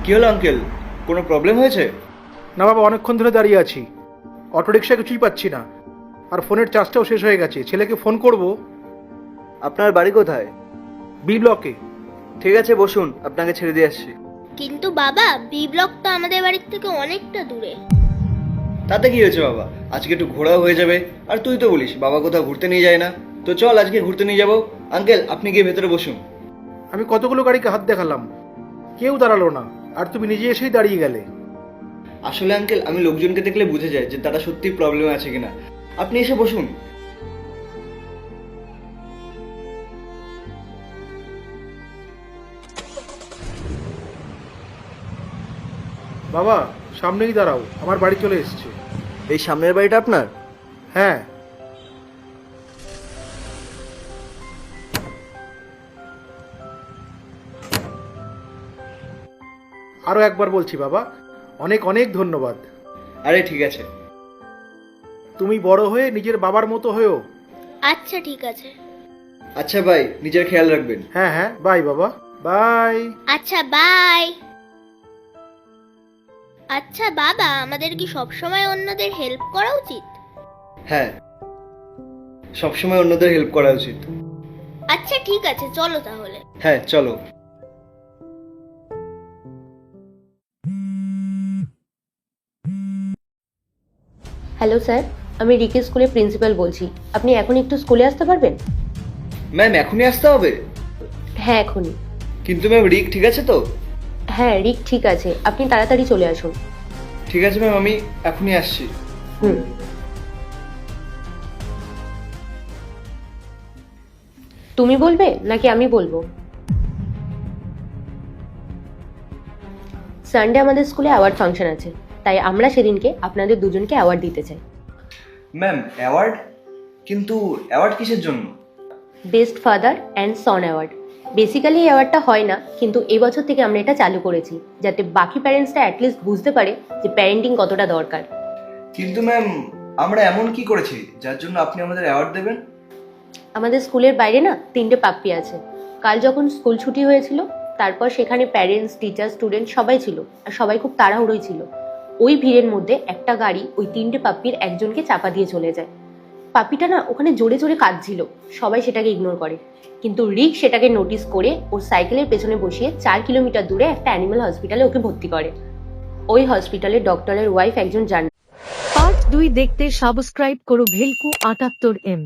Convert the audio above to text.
কি হলো আঙ্কেল, কোনো প্রবলেম হয়েছে? না বাবা, অনেকক্ষণ ধরে দাঁড়িয়ে আছি, অটোরিকশা কিছুই পাচ্ছি না, আর ফোনের চার্জটাও শেষ হয়ে গেছে। ছেলেকে ফোন করব। আপনার বাড়ি কোথায়? বি ব্লকে। ঠিক আছে বসুন, আপনাকে ছেড়ে দিয়ে আসছি। কিন্তু বাবা, বি ব্লক তো আমাদের বাড়ির থেকে অনেকটা দূরে। তাতে কি হয়েছে বাবা, আজকে একটু ঘোরাও হয়ে যাবে। আর তুই তো বলিস বাবা কোথাও ঘুরতে নিয়ে যায় না, তো চল আজকে ঘুরতে নিয়ে যাবো। আঙ্কেল আপনি গিয়ে ভেতরে বসুন। আমি কতগুলো গাড়িকে হাত দেখালাম, কেউ দাঁড়ালো না, আর তুমি নিজে এসেই দাঁড়িয়ে গেলে। আসলে আঙ্কেল আমি লোকজনকে দেখলে বুঝে যায় যে তারা সত্যি প্রবলেম আছে কিনা। আপনি এসে বসুন। বাবা, সামনেই দাঁড়াও, আমার বাড়ি চলে এসেছে। এই সামনের বাড়িটা আপনার? হ্যাঁ। আরো একবার বলছি বাবা, অনেক অনেক ধন্যবাদ। আরে ঠিক আছে। তুমি বড় হয়ে নিজের বাবার মতো হয়েও। আচ্ছা ঠিক আছে। আচ্ছা ভাই, নিজের খেয়াল রাখবেন। হ্যাঁ হ্যাঁ, বাই বাবা, বাই। আচ্ছা বাই। আচ্ছা বাবা, আমাদের কি সবসময় অন্যদের হেল্প করা উচিত? হ্যাঁ, সবসময় অন্যদের হেল্প করা উচিত। আচ্ছা ঠিক আছে, চলো তাহলে। হ্যাঁ চলো। হ্যালো স্যার, আমি রিকি স্কুলের প্রিন্সিপাল বলছি। আপনি এখন একটু স্কুলে আসতে পারবেন? ম্যাম এখনই আসতে হবে? হ্যাঁ এখনই। কিন্তু ম্যাম রিক ঠিক আছে তো? হ্যাঁ রিক ঠিক আছে, আপনি তাড়াতাড়ি চলে আসুন। ঠিক আছে ম্যাম, আমি এখনই আসছি। হুম। তুমি বলবে নাকি আমি বলবো? সানডে আমাদের স্কুলে অ্যাওয়ার্ড ফাংশন আছে, তাই আমরা সেদিনকে আপনাদের দুজনকে অ্যাওয়ার্ড দিতে চাই। Ma'am award? কিন্তু অ্যাওয়ার্ড কিসের জন্য? Best father and Son award. Basically এই অ্যাওয়ার্ডটা হয় না, কিন্তু এই বছর থেকে আমরা এটা চালু করেছি, যাতে বাকি প্যারেন্টসরা অ্যাটলিস্ট বুঝতে পারে যে প্যারেন্টিং কতটা দরকার। কিন্তু ম্যাম আমরা এমন কি করেছি যার জন্য আপনি আমাদের অ্যাওয়ার্ড দেবেন? আমাদের স্কুলের বাইরে না 3টে পাপ্পি আছে। কাল যখন স্কুল ছুটি হয়েছিল, তারপর সেখানে প্যারেন্টস, টিচার, স্টুডেন্ট সবাই ছিল, আর সবাই খুব তাড়াহুড়োই ছিল। ওই ভিড়ের মধ্যে একটা গাড়ি ওই 3টে পাপ্পির একজনকে চাপা দিয়ে চলে যায়। পাপ্পিটা না ওখানে জোরে জোরে কাঁদছিল, সবাই সেটাকে ইগনোর করে, কিন্তু রিক সেটাকে নোটিস করে ওর সাইকেলের পেছনে বসিয়ে 4 কিলোমিটার দূরে একটা অ্যানিমাল হসপিটালে ওকে ভর্তি করে। ওই হসপিটালে ডক্টরের ওয়াইফ একজন জার্নালিস্ট। পার্ট 2 দেখতে সাবস্ক্রাইব করো ভেলকু 78M।